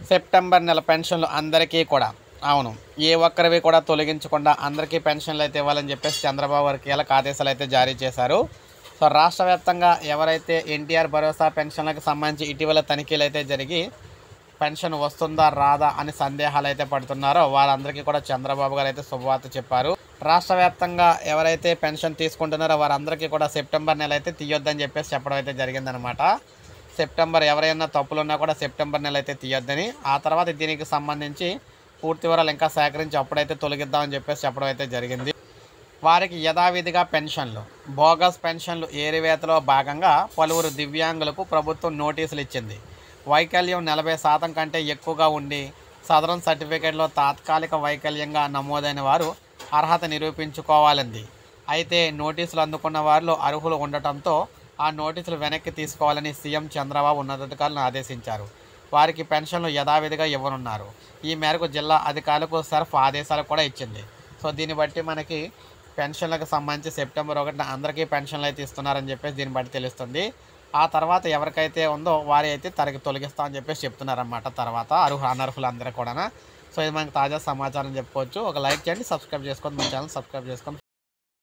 September నెల పెన్షన్లు అందరికీ కూడా అవును ఏ ఒక్కరివి కూడా తొలగించకుండా అందరికీ పెన్షన్లు అయితే ఇవ్వాలని చెప్పేసి చంద్రబాబు గారు కీలక ఆదేశాలు అయితే జారీ చేశారు. సో రాష్ట్ర వ్యాప్తంగా ఎవరైతే ఎన్టీఆర్ భరోసా పెన్షన్లకు సంబంధించి ఇటీవల తనిఖీలు అయితే జరిగి పెన్షన్ వస్తుందా రాదా అని సందేహాలు అయితే పడుతున్నారో వారందరికీ కూడా చంద్రబాబు గారు అయితే శుభవార్త చెప్పారు. రాష్ట్ర వ్యాప్తంగా ఎవరైతే పెన్షన్ తీసుకుంటున్నారో వారందరికీ కూడా సెప్టెంబర్ నెల అయితే తీయొద్దని చెప్పేసి చెప్పడం అయితే జరిగిందనమాట. సెప్టెంబర్ ఎవరైనా తప్పులు ఉన్నా కూడా సెప్టెంబర్ నెల అయితే తీయొద్దని, ఆ తర్వాత దీనికి సంబంధించి పూర్తి వివరాలు ఇంకా సేకరించి అప్పుడైతే తొలగిద్దామని చెప్పేసి చెప్పడం అయితే జరిగింది. వారికి యథావిధిగా పెన్షన్లు, బోగస్ పెన్షన్లు ఏరివేతలో భాగంగా పలువురు దివ్యాంగులకు ప్రభుత్వం నోటీసులు ఇచ్చింది. వైకల్యం 40% కంటే ఎక్కువగా ఉండి సదరన్ సర్టిఫికేట్లో తాత్కాలిక వైకల్యంగా నమోదైన వారు అర్హత నిరూపించుకోవాలంది. అయితే నోటీసులు అందుకున్న వారిలో అర్హులు ఉండటంతో ఆ నోటీసులు వెనక్కి తీసుకోవాలని సీఎం చంద్రబాబు ఉన్నతాధికారులను ఆదేశించారు. వారికి పెన్షన్లు యథావిధిగా ఇవ్వనున్నారు. ఈ మేరకు జిల్లా అధికారులకు సర్ఫ్ ఆదేశాలు కూడా ఇచ్చింది. సో దీన్ని బట్టి మనకి పెన్షన్లకు సంబంధించి సెప్టెంబర్ 1న అందరికీ పెన్షన్లు అయితే ఇస్తున్నారని చెప్పేసి దీన్ని బట్టి తెలుస్తుంది. ఆ తర్వాత ఎవరికైతే ఉందో వారి అయితే తొలగిస్తామని చెప్పేసి చెప్తున్నారన్నమాట. తర్వాత అనర్హులందరూ కూడా. సో ఇది మనకి తాజా సమాచారం చెప్పుకోవచ్చు. ఒక లైక్ చేయండి, సబ్స్క్రైబ్ చేసుకోండి, మన ఛానల్ సబ్స్క్రైబ్ చేసుకోండి.